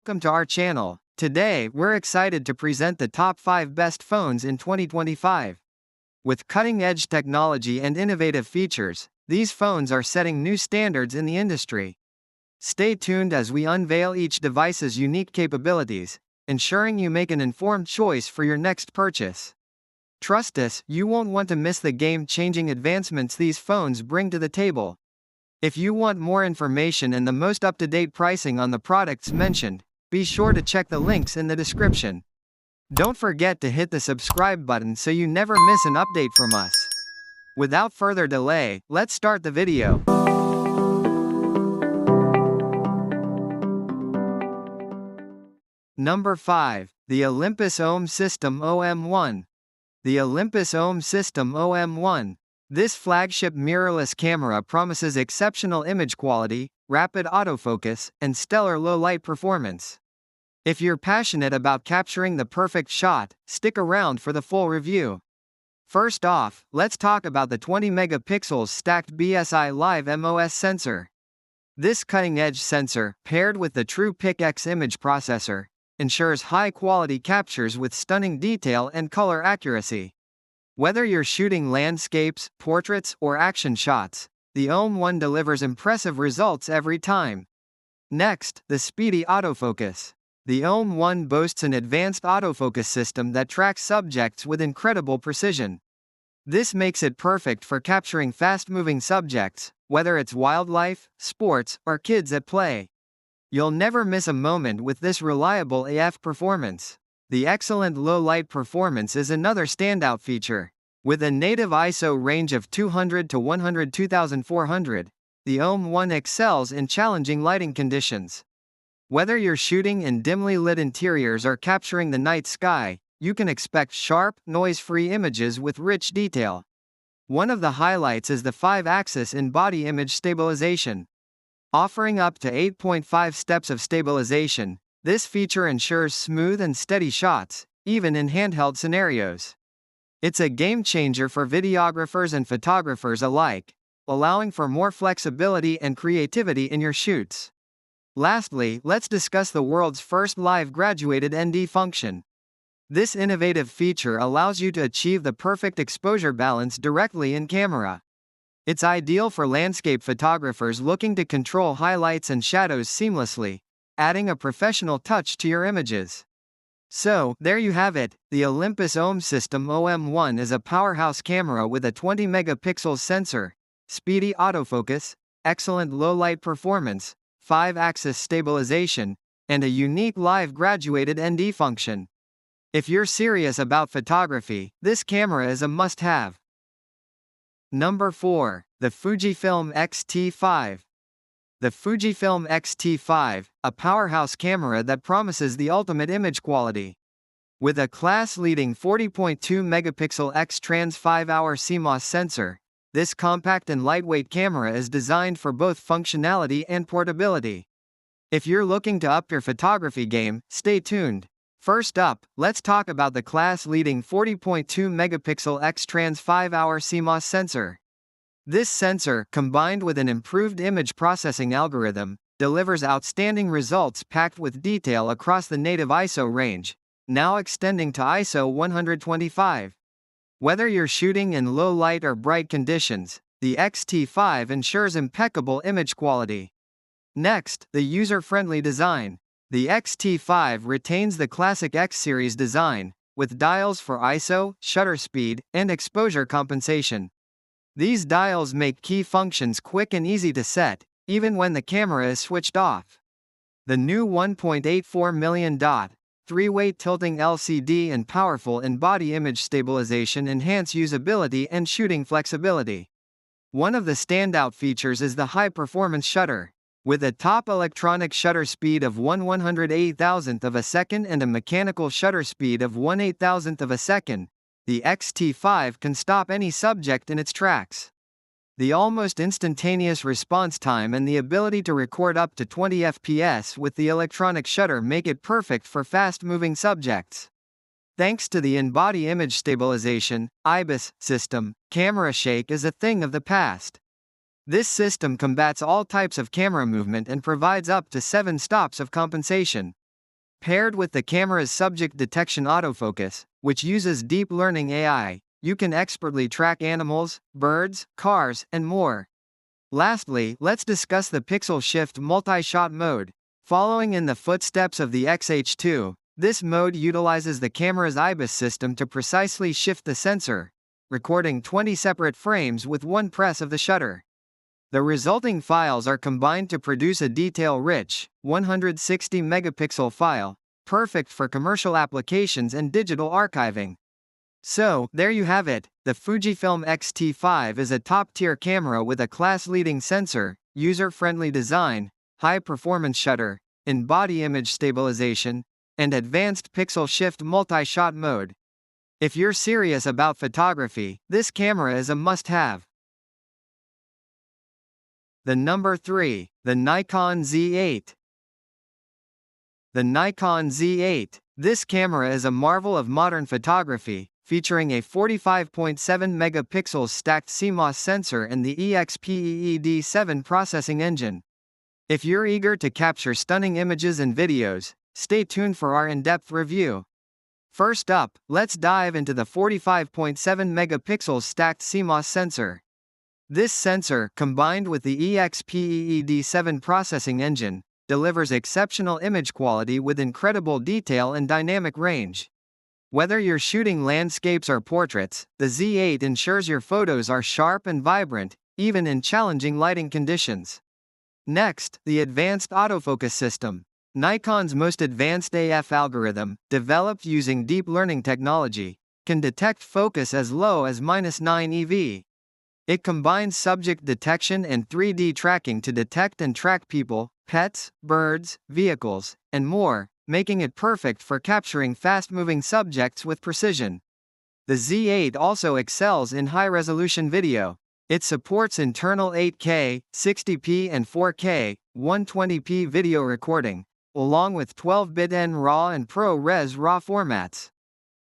Welcome to our channel. Today, we're excited to present the top 5 best phones in 2025. With cutting-edge technology and innovative features, these phones are setting new standards in the industry. Stay tuned as we unveil each device's unique capabilities, ensuring you make an informed choice for your next purchase. Trust us, you won't want to miss the game-changing advancements these phones bring to the table. If you want more information and the most up-to-date pricing on the products mentioned, be sure to check the links in the description. Don't forget to hit the subscribe button so you never miss an update from us. Without further delay, let's start the video. Number 5. The Olympus OM System OM1. The Olympus OM System OM1. This flagship mirrorless camera promises exceptional image quality, rapid autofocus, and stellar low-light performance. If you're passionate about capturing the perfect shot, stick around for the full review. First off, let's talk about the 20-megapixel stacked BSI Live MOS sensor. This cutting-edge sensor, paired with the TruePic X image processor, ensures high-quality captures with stunning detail and color accuracy. Whether you're shooting landscapes, portraits, or action shots, the OM1 delivers impressive results every time. Next, the speedy autofocus. The OM1 boasts an advanced autofocus system that tracks subjects with incredible precision. This makes it perfect for capturing fast-moving subjects, whether it's wildlife, sports, or kids at play. You'll never miss a moment with this reliable AF performance. The excellent low-light performance is another standout feature. With a native ISO range of 200 to 102,400, the OM1 excels in challenging lighting conditions. Whether you're shooting in dimly lit interiors or capturing the night sky, you can expect sharp, noise-free images with rich detail. One of the highlights is the 5-axis in-body image stabilization. Offering up to 8.5 steps of stabilization, this feature ensures smooth and steady shots, even in handheld scenarios. It's a game-changer for videographers and photographers alike, allowing for more flexibility and creativity in your shoots. Lastly, let's discuss the world's first live graduated ND function. This innovative feature allows you to achieve the perfect exposure balance directly in camera. It's ideal for landscape photographers looking to control highlights and shadows seamlessly, adding a professional touch to your images. So, there you have it, the Olympus OM System OM1 is a powerhouse camera with a 20-megapixel sensor, speedy autofocus, excellent low-light performance, 5-axis stabilization, and a unique live graduated ND function. If you're serious about photography, this camera is a must-have. Number 4. The Fujifilm X-T5. The Fujifilm X-T5, a powerhouse camera that promises the ultimate image quality. With a class-leading 40.2-megapixel X-Trans 5-hour CMOS sensor, this compact and lightweight camera is designed for both functionality and portability. If you're looking to up your photography game, stay tuned. First up, let's talk about the class-leading 40.2-megapixel X-Trans 5-hour CMOS sensor. This sensor, combined with an improved image processing algorithm, delivers outstanding results packed with detail across the native ISO range, now extending to ISO 125. Whether you're shooting in low light or bright conditions, the X-T5 ensures impeccable image quality. Next, the user-friendly design. The X-T5 retains the classic X-series design, with dials for ISO, shutter speed, and exposure compensation. These dials make key functions quick and easy to set, even when the camera is switched off. The new 1.84 million dot, 3-way tilting LCD and powerful in-body image stabilization enhance usability and shooting flexibility. One of the standout features is the high-performance shutter. With a top electronic shutter speed of 1/108,000th of a second and a mechanical shutter speed of 1/8,000th of a second, the X-T5 can stop any subject in its tracks. The almost instantaneous response time and the ability to record up to 20 FPS with the electronic shutter make it perfect for fast-moving subjects. Thanks to the in-body image stabilization (IBIS) system, camera shake is a thing of the past. This system combats all types of camera movement and provides up to 7 stops of compensation. Paired with the camera's subject detection autofocus, which uses deep learning AI, you can expertly track animals, birds, cars, and more. Lastly, let's discuss the pixel shift multi-shot mode. Following in the footsteps of the X-H2, this mode utilizes the camera's IBIS system to precisely shift the sensor, recording 20 separate frames with one press of the shutter. The resulting files are combined to produce a detail-rich, 160-megapixel file, perfect for commercial applications and digital archiving. So, there you have it, the Fujifilm X-T5 is a top-tier camera with a class-leading sensor, user-friendly design, high-performance shutter, in-body image stabilization, and advanced pixel shift multi-shot mode. If you're serious about photography, this camera is a must-have. The number 3, the Nikon Z8. The Nikon Z8. This camera is a marvel of modern photography, featuring a 45.7 megapixels stacked CMOS sensor and the EXPEED7 processing engine. If you're eager to capture stunning images and videos, stay tuned for our in-depth review. First up, let's dive into the 45.7 megapixels stacked CMOS sensor. This sensor, combined with the EXPEED7 processing engine, delivers exceptional image quality with incredible detail and dynamic range. Whether you're shooting landscapes or portraits, the Z8 ensures your photos are sharp and vibrant, even in challenging lighting conditions. Next, the advanced autofocus system. Nikon's most advanced AF algorithm, developed using deep learning technology, can detect focus as low as -9 EV. It combines subject detection and 3D tracking to detect and track people, pets, birds, vehicles, and more, making it perfect for capturing fast-moving subjects with precision. The Z8 also excels in high-resolution video. It supports internal 8K, 60p and 4K, 120p video recording, along with 12-bit NRAW and ProRes RAW formats.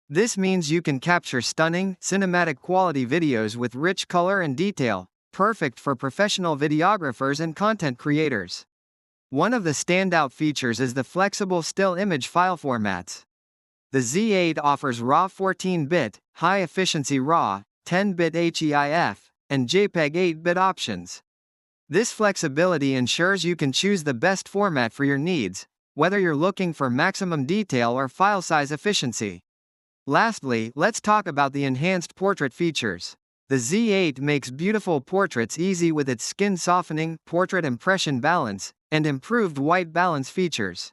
This means you can capture stunning, cinematic-quality videos with rich color and detail, perfect for professional videographers and content creators. One of the standout features is the flexible still image file formats. The Z8 offers RAW 14-bit, high-efficiency RAW, 10-bit HEIF, and JPEG 8-bit options. This flexibility ensures you can choose the best format for your needs, whether you're looking for maximum detail or file size efficiency. Lastly, let's talk about the enhanced portrait features. The Z8 makes beautiful portraits easy with its skin softening, portrait impression balance, and improved white balance features.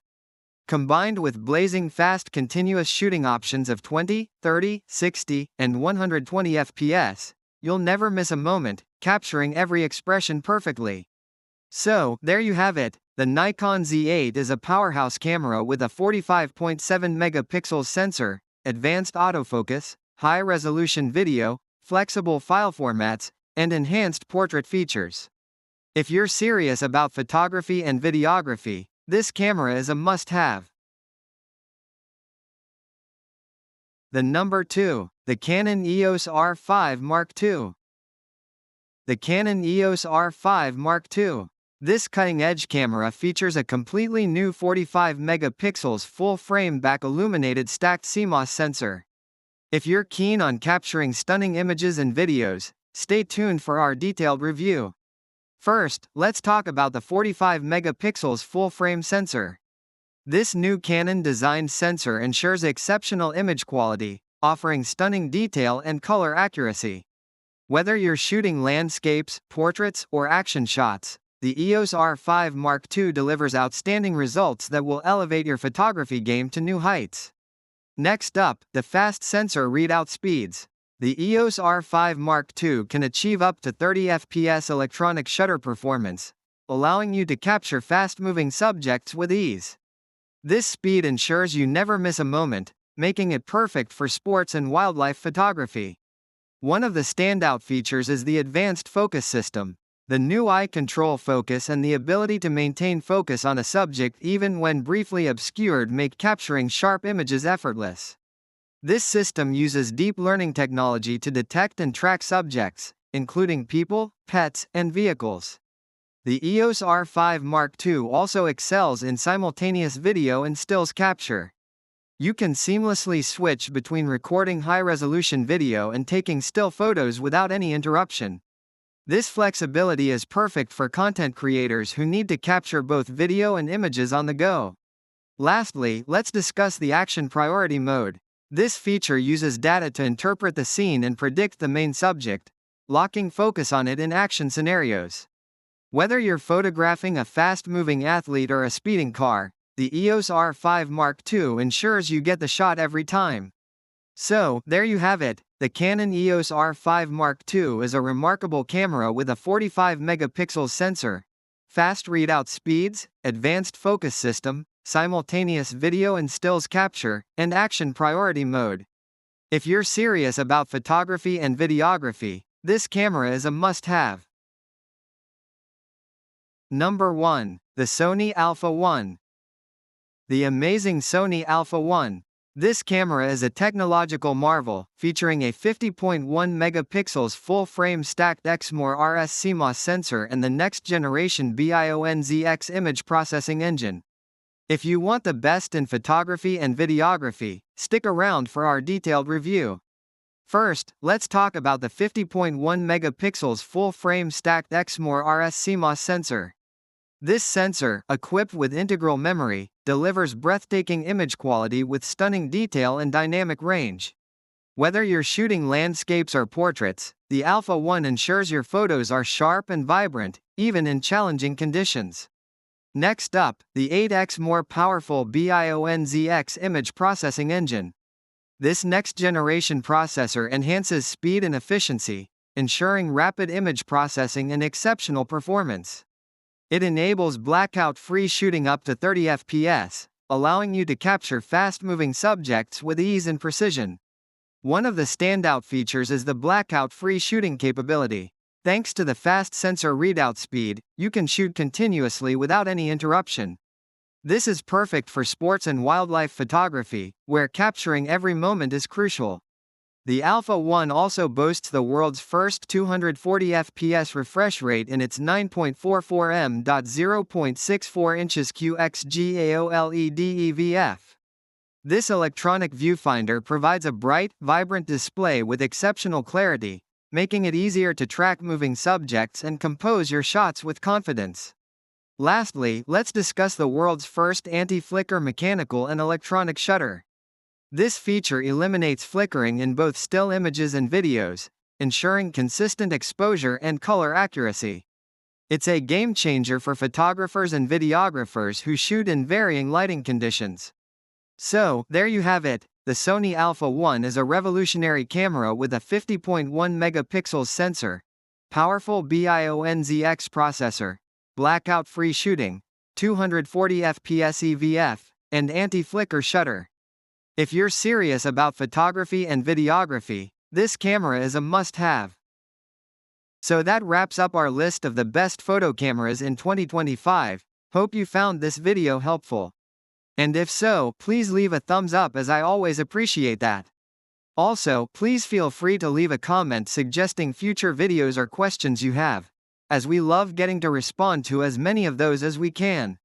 Combined with blazing fast continuous shooting options of 20, 30, 60, and 120 fps, you'll never miss a moment, capturing every expression perfectly. So, there you have it, the Nikon Z8 is a powerhouse camera with a 45.7 megapixels sensor, advanced autofocus, high-resolution video, flexible file formats, and enhanced portrait features. If you're serious about photography and videography, this camera is a must-have. The number 2, the Canon EOS R5 Mark II. The Canon EOS R5 Mark II. This cutting-edge camera features a completely new 45 megapixels full-frame back-illuminated stacked CMOS sensor. If you're keen on capturing stunning images and videos, stay tuned for our detailed review. First, let's talk about the 45 megapixels full-frame sensor. This new Canon-designed sensor ensures exceptional image quality, offering stunning detail and color accuracy. Whether you're shooting landscapes, portraits, or action shots, the EOS R5 Mark II delivers outstanding results that will elevate your photography game to new heights. Next up, the fast sensor readout speeds. The EOS R5 Mark II can achieve up to 30 fps electronic shutter performance, allowing you to capture fast-moving subjects with ease. This speed ensures you never miss a moment, making it perfect for sports and wildlife photography. One of the standout features is the advanced focus system. The new eye control focus and the ability to maintain focus on a subject even when briefly obscured make capturing sharp images effortless. This system uses deep learning technology to detect and track subjects, including people, pets, and vehicles. The EOS R5 Mark II also excels in simultaneous video and stills capture. You can seamlessly switch between recording high-resolution video and taking still photos without any interruption. This flexibility is perfect for content creators who need to capture both video and images on the go. Lastly, let's discuss the action priority mode. This feature uses data to interpret the scene and predict the main subject, locking focus on it in action scenarios. Whether you're photographing a fast-moving athlete or a speeding car, the EOS R5 Mark II ensures you get the shot every time. So, there you have it. The Canon EOS R5 Mark II is a remarkable camera with a 45 megapixel sensor, fast readout speeds, advanced focus system, simultaneous video and stills capture, and action priority mode. If you're serious about photography and videography, this camera is a must-have. Number 1. The Sony Alpha 1. The amazing Sony Alpha 1. This camera is a technological marvel, featuring a 50.1 megapixels full-frame stacked Exmor RS CMOS sensor and the next-generation BIONZX image processing engine. If you want the best in photography and videography, stick around for our detailed review. First, let's talk about the 50.1 megapixels full-frame stacked Exmor RS CMOS sensor. This sensor, equipped with integral memory, delivers breathtaking image quality with stunning detail and dynamic range. Whether you're shooting landscapes or portraits, the Alpha 1 ensures your photos are sharp and vibrant, even in challenging conditions. Next up, the 8x more powerful BIONZX image processing engine. This next-generation processor enhances speed and efficiency, ensuring rapid image processing and exceptional performance. It enables blackout-free shooting up to 30 fps, allowing you to capture fast-moving subjects with ease and precision. One of the standout features is the blackout-free shooting capability. Thanks to the fast sensor readout speed, you can shoot continuously without any interruption. This is perfect for sports and wildlife photography, where capturing every moment is crucial. The Alpha 1 also boasts the world's first 240 fps refresh rate in its 9.44 m.0.64 inches QXGA-OLED EVF. This electronic viewfinder provides a bright, vibrant display with exceptional clarity, making it easier to track moving subjects and compose your shots with confidence. Lastly, let's discuss the world's first anti-flicker mechanical and electronic shutter. This feature eliminates flickering in both still images and videos, ensuring consistent exposure and color accuracy. It's a game changer for photographers and videographers who shoot in varying lighting conditions. So, there you have it. The Sony Alpha 1 is a revolutionary camera with a 50.1 megapixels sensor, powerful BIONZX processor, blackout-free shooting, 240 fps EVF, and anti-flicker shutter. If you're serious about photography and videography, this camera is a must-have. So that wraps up our list of the best photo cameras in 2025. Hope you found this video helpful. And if so, please leave a thumbs up as I always appreciate that. Also, please feel free to leave a comment suggesting future videos or questions you have, as we love getting to respond to as many of those as we can.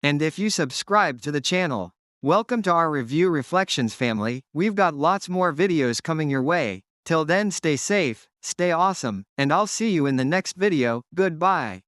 And if you subscribe to the channel, welcome to our Review Reflections family. We've got lots more videos coming your way. Till then, stay safe, stay awesome, and I'll see you in the next video. Goodbye.